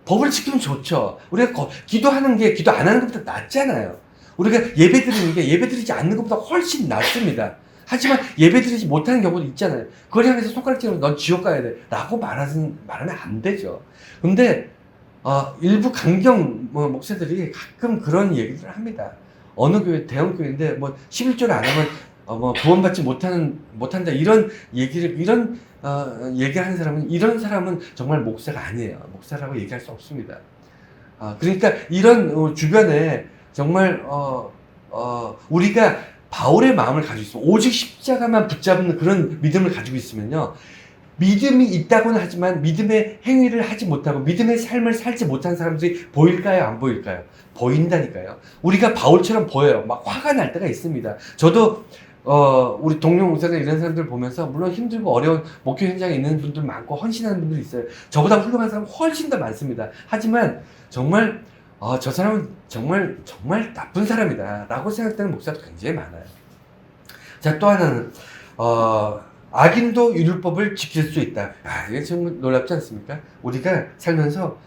법을 지키면 좋죠. 우리가 기도하는 게 기도 안 하는 것보다 낫잖아요. 우리가 예배 드리는 게 예배 드리지 않는 것보다 훨씬 낫습니다. 하지만 예배 드리지 못하는 경우도 있잖아요. 그걸 향해서 손가락질하면 넌 지옥 가야 돼 라고 말하면 안 되죠. 근데 일부 강경 목사들이 가끔 그런 얘기를 합니다. 어느 교회 대형 교회인데 11조를 안 하면 구원받지 못한다 이런 얘기를 얘기하는 사람은 이런 사람은 정말 목사가 아니에요. 목사라고 얘기할 수 없습니다. 그러니까 이런 주변에 정말 우리가 바울의 마음을 가지고 있으면 오직 십자가만 붙잡는 그런 믿음을 가지고 있으면요. 믿음이 있다고는 하지만 믿음의 행위를 하지 못하고 믿음의 삶을 살지 못한 사람들이 보일까요? 안 보일까요? 보인다니까요. 우리가 바울처럼 보여요. 막 화가 날 때가 있습니다. 저도 우리 동료 목사들 이런 사람들 보면서 물론 힘들고 어려운 목회 현장에 있는 분들 많고 헌신하는 분들이 있어요. 저보다 훌륭한 사람 훨씬 더 많습니다. 하지만 정말 저 사람은 정말 나쁜 사람이다 라고 생각되는 목사도 굉장히 많아요. 자, 또 하나는 악인도 율법을 지킬 수 있다. 이게 정말 놀랍지 않습니까? 우리가 살면서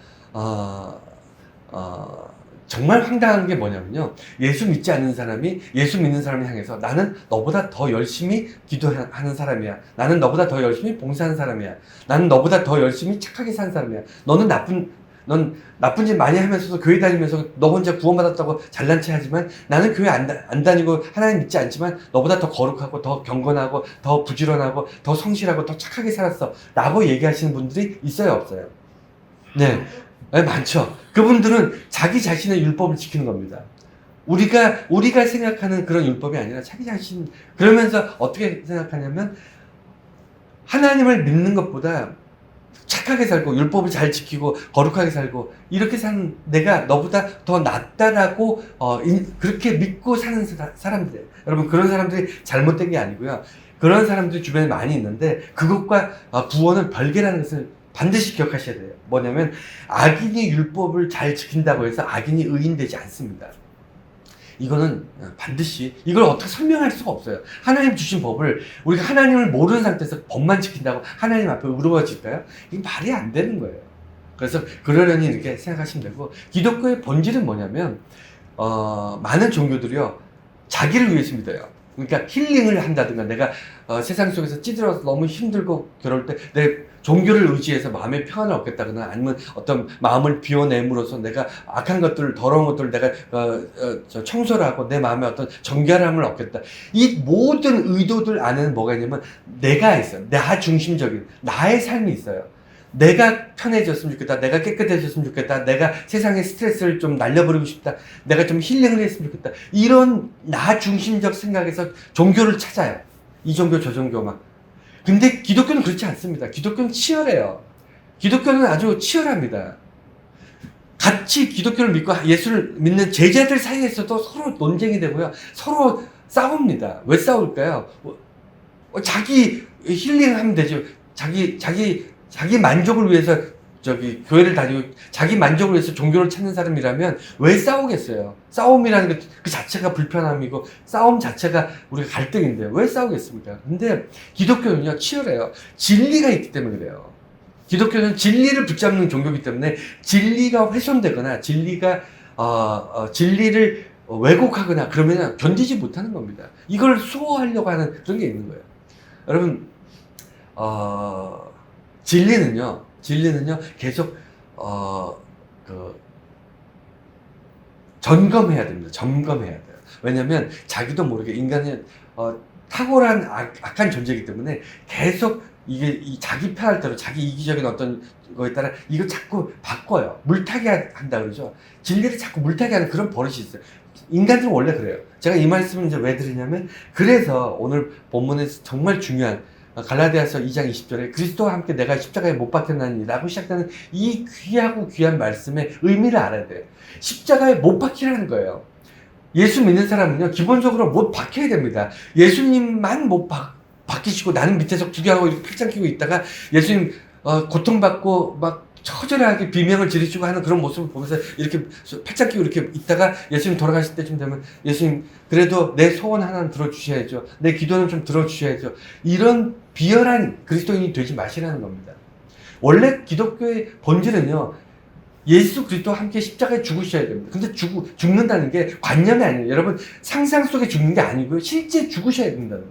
정말 황당한 게 뭐냐면요. 예수 믿지 않는 사람이 예수 믿는 사람을 향해서 나는 너보다 더 열심히 기도하는 사람이야. 나는 너보다 더 열심히 봉사하는 사람이야. 나는 너보다 더 열심히 착하게 사는 사람이야. 넌 나쁜 짓 많이 하면서도 교회 다니면서 너 혼자 구원받았다고 잘난 체 하지만 나는 교회 안 다니고 하나님 믿지 않지만 너보다 더 거룩하고 더 경건하고 더 부지런하고 더 성실하고 더 착하게 살았어 라고 얘기하시는 분들이 있어요 없어요? 네, 많죠. 그분들은 자기 자신의 율법을 지키는 겁니다. 우리가 생각하는 그런 율법이 아니라 자기 자신. 그러면서 어떻게 생각하냐면 하나님을 믿는 것보다 착하게 살고 율법을 잘 지키고 거룩하게 살고 이렇게 사는 내가 너보다 더 낫다라고 그렇게 믿고 사는 사람들. 여러분 그런 사람들이 잘못된 게 아니고요. 그런 사람들이 주변에 많이 있는데 그것과 구원은 별개라는 것을 반드시 기억하셔야 돼요. 뭐냐면 악인이 율법을 잘 지킨다고 해서 악인이 의인되지 않습니다. 이거는 반드시 이걸 어떻게 설명할 수가 없어요. 하나님 주신 법을 우리가 하나님을 모르는 상태에서 법만 지킨다고 하나님 앞에 의로워질까요? 이게 말이 안 되는 거예요. 그래서 그러려니 이렇게 생각하시면 되고 기독교의 본질은 뭐냐면 많은 종교들이요 자기를 위해서 믿어요. 그러니까 힐링을 한다든가 내가 세상 속에서 찌들어서 너무 힘들고 괴로울 때 내 종교를 의지해서 마음의 평안을 얻겠다거나 아니면 어떤 마음을 비워냄으로써 내가 악한 것들, 더러운 것들을 내가 청소를 하고 내 마음에 어떤 정결함을 얻겠다. 이 모든 의도들 안에는 뭐가 있냐면 내가 있어요. 나 중심적인 나의 삶이 있어요. 내가 편해졌으면 좋겠다. 내가 깨끗해졌으면 좋겠다. 내가 세상의 스트레스를 좀 날려버리고 싶다. 내가 좀 힐링을 했으면 좋겠다. 이런 나 중심적 생각에서 종교를 찾아요. 이 종교 저 종교 막. 근데 기독교는 그렇지 않습니다. 기독교는 치열해요. 기독교는 아주 치열합니다. 같이 기독교를 믿고 예수를 믿는 제자들 사이에서도 서로 논쟁이 되고요. 서로 싸웁니다. 왜 싸울까요? 자기 힐링하면 되죠. 자기 만족을 위해서 교회를 다니고 자기 만족을 위해서 종교를 찾는 사람이라면 왜 싸우겠어요? 싸움이라는 게 그 자체가 불편함이고 싸움 자체가 우리가 갈등인데 왜 싸우겠습니까? 근데 기독교는요 치열해요. 진리가 있기 때문에 그래요. 기독교는 진리를 붙잡는 종교이기 때문에 진리가 훼손되거나 진리를 왜곡하거나 그러면 견디지 못하는 겁니다. 이걸 수호하려고 하는 그런 게 있는 거예요. 여러분 진리는요 계속 어, 그, 점검해야 됩니다. 점검해야 돼요. 왜냐면 자기도 모르게 인간은 탁월한 악한 존재이기 때문에 계속 이게 이 자기 편할 대로 자기 이기적인 어떤 거에 따라 이거 자꾸 바꿔요. 물타기 한다 그러죠. 진리를 자꾸 물타기 하는 그런 버릇이 있어요. 인간들은 원래 그래요. 제가 이 말씀을 이제 왜 드리냐면, 그래서 오늘 본문에서 정말 중요한 갈라디아서 2장 20절에 그리스도와 함께 내가 십자가에 못 박혔나니 라고 시작되는 이 귀하고 귀한 말씀의 의미를 알아야 돼요. 십자가에 못 박히라는 거예요. 예수 믿는 사람은요, 기본적으로 못 박혀야 됩니다. 예수님만 못 박히시고 나는 밑에서 구경하고 이렇게 팔짱 끼고 있다가 예수님 고통받고 막 처절하게 비명을 지르시고 하는 그런 모습을 보면서 이렇게 팔짱 끼고 이렇게 있다가 예수님 돌아가실 때쯤 되면, 예수님 그래도 내 소원 하나는 들어주셔야죠. 내 기도는 좀 들어주셔야죠. 이런 비열한 그리스도인이 되지 마시라는 겁니다. 원래 기독교의 본질은요, 예수 그리스도와 함께 십자가에 죽으셔야 됩니다. 근데 죽는다는 게 관념이 아니에요. 여러분, 상상 속에 죽는 게 아니고요, 실제 죽으셔야 된다는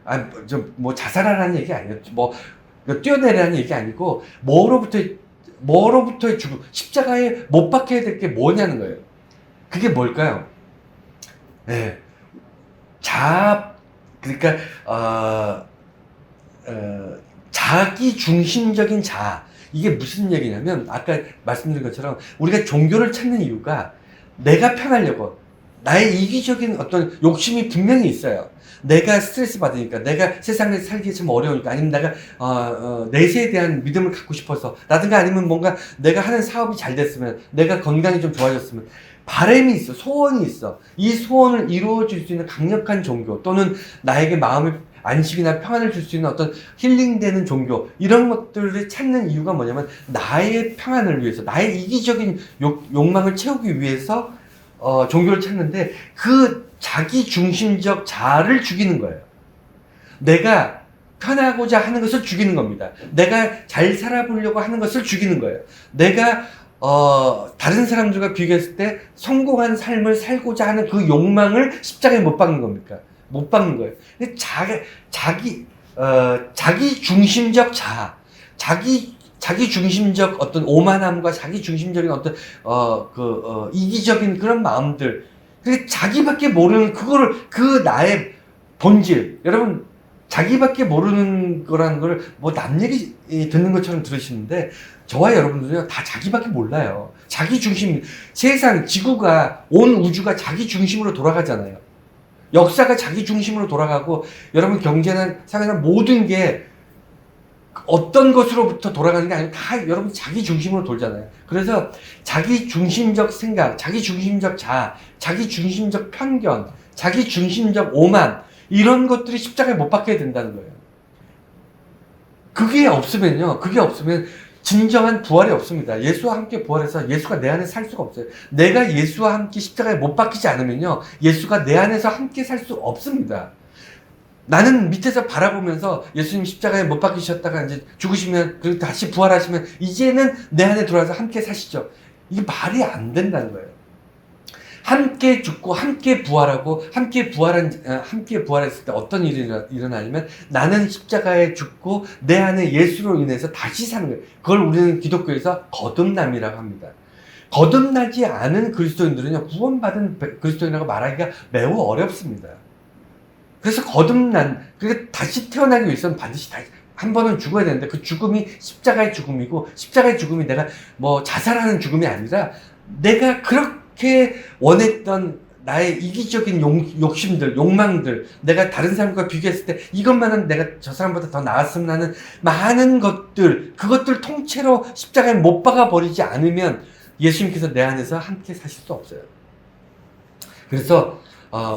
거예요. 뭐 자살하라는 얘기 아니에요. 뭐 뛰어내라는 얘기 아니고, 뭐로부터의 죽음, 십자가에 못 박혀야 될 게 뭐냐는 거예요. 그게 뭘까요? 네. 그러니까 자기 중심적인 자아. 이게 무슨 얘기냐면, 아까 말씀드린 것처럼 우리가 종교를 찾는 이유가 내가 편하려고, 나의 이기적인 어떤 욕심이 분명히 있어요. 내가 스트레스 받으니까, 내가 세상에 살기 좀 어려우니까, 아니면 내가 내세에 대한 믿음을 갖고 싶어서 라든가, 아니면 뭔가 내가 하는 사업이 잘 됐으면, 내가 건강이 좀 좋아졌으면, 바람이 있어, 소원이 있어. 이 소원을 이루어줄 수 있는 강력한 종교, 또는 나에게 마음의 안식이나 평안을 줄 수 있는 어떤 힐링되는 종교, 이런 것들을 찾는 이유가 뭐냐면, 나의 평안을 위해서, 나의 이기적인 욕망을 채우기 위해서 종교를 찾는데, 그 자기 중심적 자아를 죽이는 거예요. 내가 편하고자 하는 것을 죽이는 겁니다. 내가 잘 살아보려고 하는 것을 죽이는 거예요. 내가 다른 사람들과 비교했을 때 성공한 삶을 살고자 하는 그 욕망을 십자가에 못 박는 겁니까? 못 박는 거예요. 자기 중심적 자아, 자기 중심적 어떤 오만함과 자기 중심적인 어떤 이기적인 그런 마음들, 자기밖에 모르는 그 나의 본질. 여러분, 자기밖에 모르는 거라는 걸 뭐 남 얘기 듣는 것처럼 들으시는데, 저와 여러분들은요, 다 자기밖에 몰라요. 자기 중심, 세상, 지구가, 온 우주가 자기 중심으로 돌아가잖아요. 역사가 자기 중심으로 돌아가고, 여러분 경제나 사회나 모든 게 어떤 것으로부터 돌아가는 게 아니고 다 여러분 자기 중심으로 돌잖아요. 그래서 자기 중심적 생각, 자기 중심적 자아, 자기 중심적 편견, 자기 중심적 오만, 이런 것들이 십자가에 못 박혀야 된다는 거예요. 그게 없으면 진정한 부활이 없습니다. 예수와 함께 부활해서 예수가 내 안에 살 수가 없어요. 내가 예수와 함께 십자가에 못 박히지 않으면요, 예수가 내 안에서 함께 살 수 없습니다. 나는 밑에서 바라보면서 예수님 십자가에 못 박히셨다가 이제 죽으시면, 그리고 다시 부활하시면 이제는 내 안에 들어와서 함께 사시죠. 이게 말이 안 된다는 거예요. 함께 죽고 함께 부활하고, 함께 부활했을 때 어떤 일이 일어나냐면, 나는 십자가에 죽고 내 안에 예수로 인해서 다시 사는 거예요. 그걸 우리는 기독교에서 거듭남이라고 합니다. 거듭나지 않은 그리스도인들은요, 구원받은 그리스도인이라고 말하기가 매우 어렵습니다. 그래서 그러니까 다시 태어나기 위해서는 반드시 한 번은 죽어야 되는데, 그 죽음이 십자가의 죽음이고, 십자가의 죽음이 내가 뭐 자살하는 죽음이 아니라, 내가 그렇게 원했던 나의 이기적인 욕심들, 욕망들, 내가 다른 사람과 비교했을 때 이것만은 내가 저 사람보다 더 나았으면 하는 많은 것들, 그것들 통째로 십자가에 못 박아 버리지 않으면 예수님께서 내 안에서 함께 사실 수 없어요. 그래서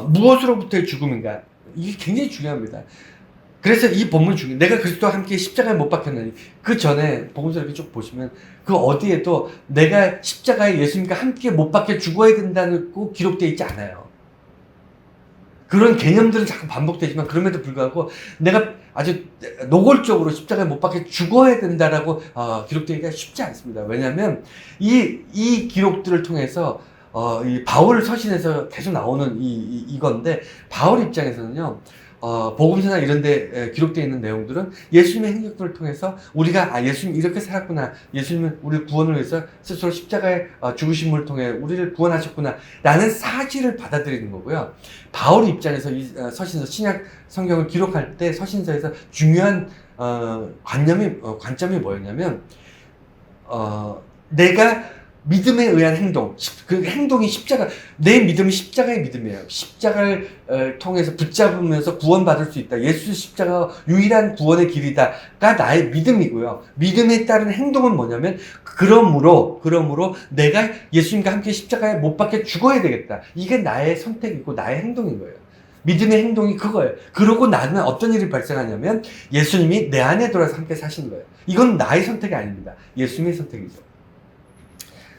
무엇으로부터의 죽음인가? 이게 굉장히 중요합니다. 그래서 이 본문 중에 내가 그리스도와 함께 십자가에 못 박혔나니, 그 전에 복음서 이렇게 쭉 보시면 그 어디에도 내가 십자가에 예수님과 함께 못 박혀 죽어야 된다는 꼭 기록되어 있지 않아요. 그런 개념들은 자꾸 반복되지만, 그럼에도 불구하고 내가 아주 노골적으로 십자가에 못 박혀 죽어야 된다라고 기록되기가 쉽지 않습니다. 왜냐하면 이 기록들을 통해서 이 바울 서신에서 계속 나오는 이건데, 바울 입장에서는요, 복음서나 이런 데 기록되어 있는 내용들은 예수님의 행적들을 통해서 우리가 예수님 이렇게 살았구나. 예수님은 우리를 구원을 위해서 스스로 십자가에 죽으심을 통해 우리를 구원하셨구나. 라는 사실을 받아들이는 거고요. 바울 입장에서 이 서신서 신약 성경을 기록할 때 서신서에서 중요한 관점이 뭐였냐면 내가 믿음에 의한 행동, 그 행동이 내 믿음이 십자가의 믿음이에요. 십자가를 통해서 붙잡으면서 구원받을 수 있다. 예수 십자가 유일한 구원의 길이다가 나의 믿음이고요. 믿음에 따른 행동은 뭐냐면 그러므로 내가 예수님과 함께 십자가에 못 박혀 죽어야 되겠다. 이게 나의 선택이고 나의 행동인 거예요. 믿음의 행동이 그거예요. 그러고 나는 어떤 일이 발생하냐면 예수님이 내 안에 들어와서 함께 사시는 거예요. 이건 나의 선택이 아닙니다. 예수님의 선택이죠.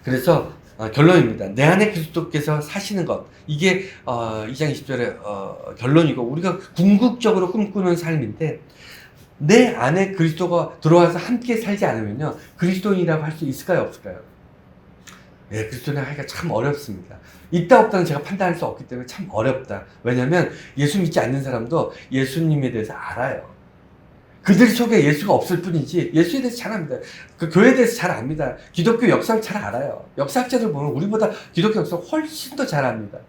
그래서 결론입니다. 내 안에 그리스도께서 사시는 것, 이게 2장 20절의 결론이고 우리가 궁극적으로 꿈꾸는 삶인데, 내 안에 그리스도가 들어와서 함께 살지 않으면요 그리스도인이라고 할 수 있을까요, 없을까요? 네, 그리스도인 하기가 참 어렵습니다. 있다 없다는 제가 판단할 수 없기 때문에 참 어렵다. 왜냐하면 예수 믿지 않는 사람도 예수님에 대해서 알아요. 그들 속에 예수가 없을 뿐이지 예수에 대해서 잘 압니다. 그 교회에 대해서 잘 압니다. 기독교 역사를 잘 알아요. 역사학자들 보면 우리보다 기독교 역사를 훨씬 더 잘 압니다.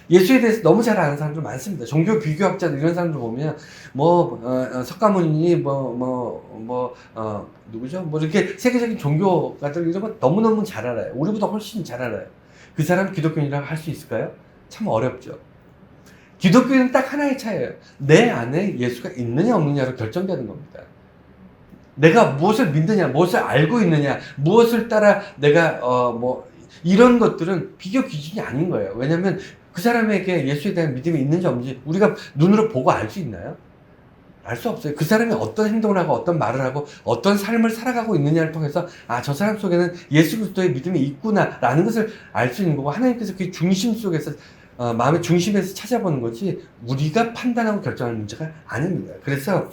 예수에 대해서 너무 잘 아는 사람들 많습니다. 종교 비교학자들 이런 사람들 보면 석가모니 누구죠? 이렇게 세계적인 종교가들 이런 거 너무너무 잘 알아요. 우리보다 훨씬 잘 알아요. 그 사람 기독교인이라고 할 수 있을까요? 참 어렵죠. 기독교는 딱 하나의 차이예요. 내 안에 예수가 있느냐 없느냐로 결정되는 겁니다. 내가 무엇을 믿느냐, 무엇을 알고 있느냐, 무엇을 따라 내가 이런 것들은 비교 기준이 아닌 거예요. 왜냐하면 그 사람에게 예수에 대한 믿음이 있는지 없는지 우리가 눈으로 보고 알 수 있나요? 알 수 없어요. 그 사람이 어떤 행동을 하고 어떤 말을 하고 어떤 삶을 살아가고 있느냐를 통해서 저 사람 속에는 예수 그리스도의 믿음이 있구나라는 것을 알 수 있는 거고, 하나님께서 그 중심 속에서 마음의 중심에서 찾아보는 거지 우리가 판단하고 결정하는 문제가 아닙니다. 그래서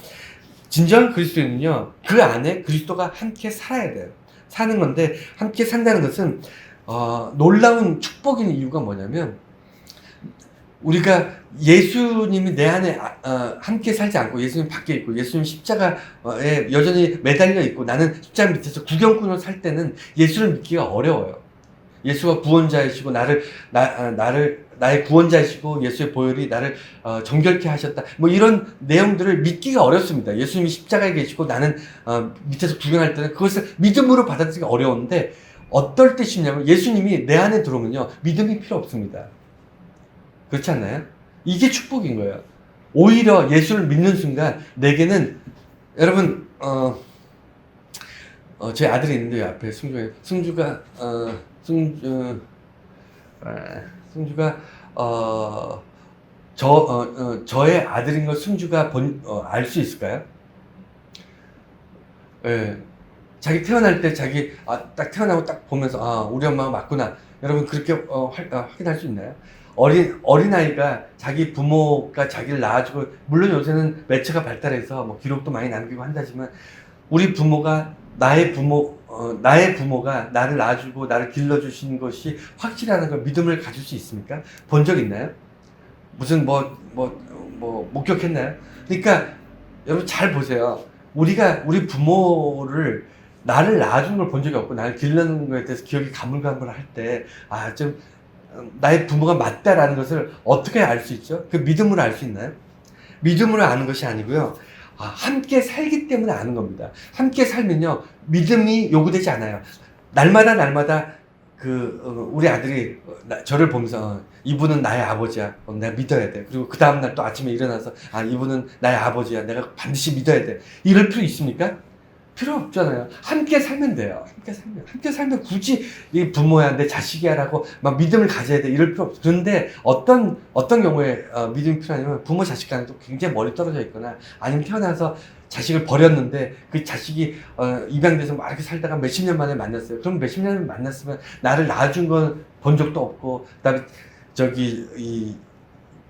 진정한 그리스도인은요 그 안에 그리스도가 함께 살아야 돼요. 사는 건데, 함께 산다는 것은 놀라운 축복인 이유가 뭐냐면, 우리가 예수님이 내 안에 함께 살지 않고 예수님 밖에 있고 예수님 십자가에 여전히 매달려 있고 나는 십자가 밑에서 구경꾼으로 살 때는 예수를 믿기가 어려워요. 예수가 구원자이시고 나의 구원자이시고 예수의 보혈이 나를 정결케 하셨다. 이런 내용들을 믿기가 어렵습니다. 예수님이 십자가에 계시고 나는 밑에서 구경할 때는 그것을 믿음으로 받아들이기가 어려운데, 어떨 때 쉽냐면 예수님이 내 안에 들어오면요 믿음이 필요 없습니다. 그렇지 않나요? 이게 축복인 거예요. 오히려 예수를 믿는 순간 내게는, 여러분 제 아들이 있는데 앞에 승주가 저의 아들인 걸 승주가 알 수 있을까요? 예. 자기 태어날 때 딱 태어나고 딱 보면서 우리 엄마가 맞구나. 여러분 그렇게 확인할 수 있나요? 어린아이가 자기 부모가 자기를 낳아주고, 물론 요새는 매체가 발달해서 기록도 많이 남기고 한다지만, 우리 부모가 나의 부모가 나를 낳아주고 나를 길러주신 것이 확실하다는 걸 믿음을 가질 수 있습니까? 본 적 있나요? 무슨 목격했나요? 그러니까 여러분 잘 보세요. 우리 부모를 나를 낳아주는 걸 본 적이 없고 나를 기르는 거에 대해서 기억이 가물가물할 때 나의 부모가 맞다라는 것을 어떻게 알 수 있죠? 그 믿음으로 알 수 있나요? 믿음으로 아는 것이 아니고요. 함께 살기 때문에 아는 겁니다. 함께 살면요 믿음이 요구되지 않아요. 날마다 우리 아들이 저를 보면서 이분은 나의 아버지야. 내가 믿어야 돼. 그리고 그 다음날 또 아침에 일어나서 이분은 나의 아버지야. 내가 반드시 믿어야 돼. 이럴 필요 있습니까? 필요 없잖아요. 함께 살면 돼요. 함께 살면 굳이 이 부모야, 내 자식이야 라고 막 믿음을 가져야 돼. 이럴 필요 없어. 그런데 어떤 경우에 믿음이 필요하냐면, 부모 자식 간에도 굉장히 멀리 떨어져 있거나, 아니면 태어나서 자식을 버렸는데 그 자식이 입양돼서 막 이렇게 살다가 몇십 년 만에 만났어요. 그럼 몇십 년 만났으면 나를 낳아준 건 본 적도 없고, 그다음에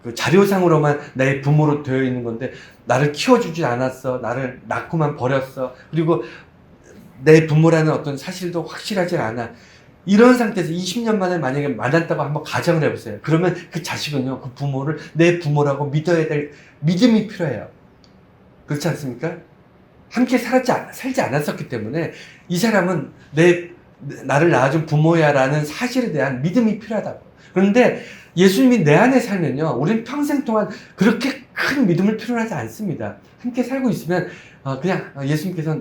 그 자료상으로만 내 부모로 되어 있는 건데 나를 키워주지 않았어. 나를 낳고만 버렸어. 그리고 내 부모라는 어떤 사실도 확실하지 않아. 이런 상태에서 20년 만에 만약에 만났다고 한번 가정을 해보세요. 그러면 그 자식은요, 그 부모를 내 부모라고 믿어야 될 믿음이 필요해요. 그렇지 않습니까? 함께 살지 않았었기 때문에 이 사람은 나를 낳아준 부모야라는 사실에 대한 믿음이 필요하다고. 그런데 예수님이 내 안에 살면요, 우리는 평생 동안 그렇게 큰 믿음을 필요로 하지 않습니다. 함께 살고 있으면 그냥 예수님께서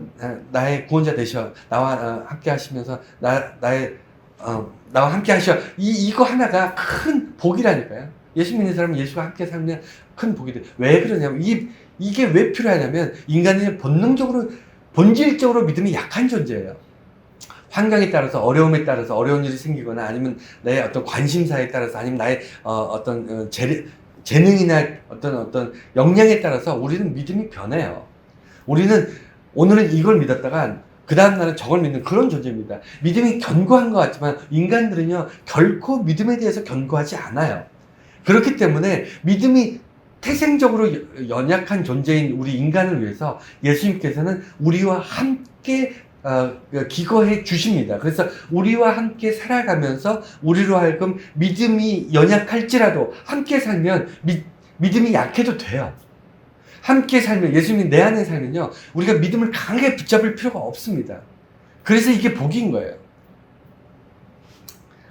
나의 구원자 되셔, 나와 함께 하시면서 나와 함께 하셔, 이거 하나가 큰 복이라니까요. 예수 믿는 사람은 예수와 함께 살면 큰 복이 돼. 왜 그러냐면 이게 왜 필요하냐면 인간이 본질적으로 믿음이 약한 존재예요. 환경에 따라서, 어려움에 따라서, 어려운 일이 생기거나 아니면 나의 어떤 관심사에 따라서, 아니면 나의 어떤 재능이나 어떤 역량에 따라서 우리는 믿음이 변해요. 우리는 오늘은 이걸 믿었다가 그 다음날은 저걸 믿는 그런 존재입니다. 믿음이 견고한 것 같지만 인간들은요, 결코 믿음에 대해서 견고하지 않아요. 그렇기 때문에 믿음이 태생적으로 연약한 존재인 우리 인간을 위해서 예수님께서는 우리와 함께 기거해 주십니다. 그래서 우리와 함께 살아가면서 우리로 하여금 믿음이 연약할지라도 함께 살면 믿음이 약해도 돼요. 함께 살면, 예수님이 내 안에 살면요, 우리가 믿음을 강하게 붙잡을 필요가 없습니다. 그래서 이게 복인 거예요.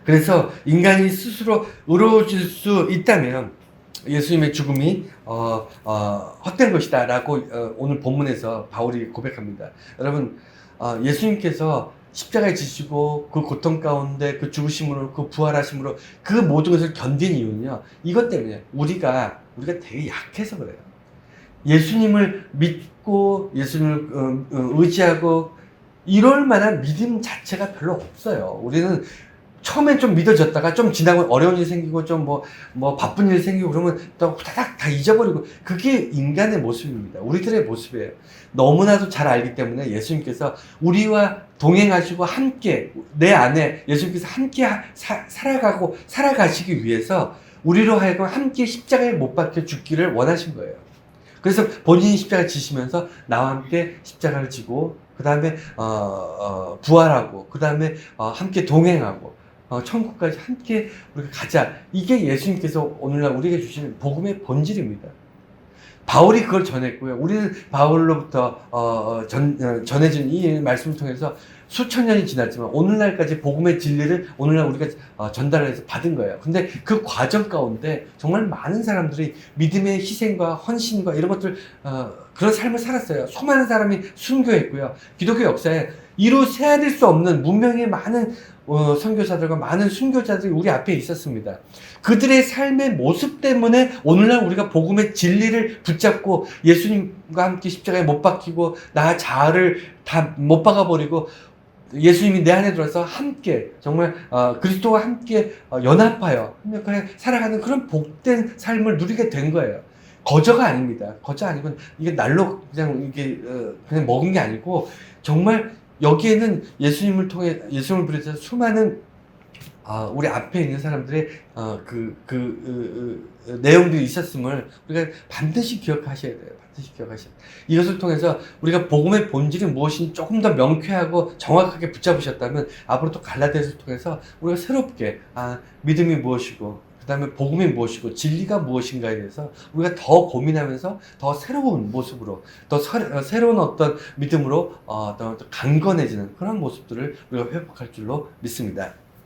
그래서 인간이 스스로 의로워질 수 있다면 예수님의 죽음이 헛된 것이다 라고 오늘 본문에서 바울이 고백합니다. 여러분, 예수님께서 십자가에 지시고 그 고통 가운데 그 죽으심으로, 그 부활하심으로 그 모든 것을 견딘 이유는요, 이것 때문에 우리가 되게 약해서 그래요. 예수님을 믿고 예수님을 의지하고 이럴 만한 믿음 자체가 별로 없어요. 우리는 처음엔 좀 믿어졌다가 좀 지나고 어려운 일이 생기고 좀 뭐 바쁜 일이 생기고 그러면 또 후다닥 다 잊어버리고, 그게 인간의 모습입니다. 우리들의 모습이에요. 너무나도 잘 알기 때문에 예수님께서 우리와 동행하시고 함께 내 안에 예수님께서 함께 살아가고 살아가시기 위해서 우리로 하여금 함께 십자가에 못 박혀 죽기를 원하신 거예요. 그래서 본인이 십자가를 지시면서 나와 함께 십자가를 지고 그 다음에 부활하고 그 다음에 함께 동행하고 천국까지 함께 우리가 가자. 이게 예수님께서 오늘날 우리에게 주시는 복음의 본질입니다. 바울이 그걸 전했고요. 우리는 바울로부터 전해진 이 말씀을 통해서 수천 년이 지났지만 오늘날까지 복음의 진리를 오늘날 우리가 전달을 해서 받은 거예요. 근데 그 과정 가운데 정말 많은 사람들이 믿음의 희생과 헌신과 이런 것들, 그런 삶을 살았어요. 수많은 사람이 순교했고요. 기독교 역사에 이루 세아릴 수 없는 문명의 많은 선교사들과 많은 순교자들이 우리 앞에 있었습니다. 그들의 삶의 모습 때문에 오늘날 우리가 복음의 진리를 붙잡고 예수님과 함께 십자가에 못 박히고 나 자아를 다 못 박아버리고 예수님이 내 안에 들어서 함께 정말 그리스도와 함께 연합하여 협력하여 살아가는 그런 복된 삶을 누리게 된 거예요. 거저가 아닙니다. 거저 아니고 이게 날로 그냥 그냥 먹은 게 아니고 정말 여기에는 예수님을 통해 예수님을 비롯해서 수많은 우리 앞에 있는 사람들의 내용들이 있었음을 우리가 반드시 기억하셔야 돼요. 반드시 기억하셔야 돼요. 이것을 통해서 우리가 복음의 본질이 무엇인지 조금 더 명쾌하고 정확하게 붙잡으셨다면 앞으로 또 갈라디아서를 통해서 우리가 새롭게 믿음이 무엇이고 그 다음에 복음이 무엇이고 진리가 무엇인가에 대해서 우리가 더 고민하면서 더 새로운 모습으로 더 새로운 어떤 믿음으로 더 강건해지는 그런 모습들을 우리가 회복할 줄로 믿습니다.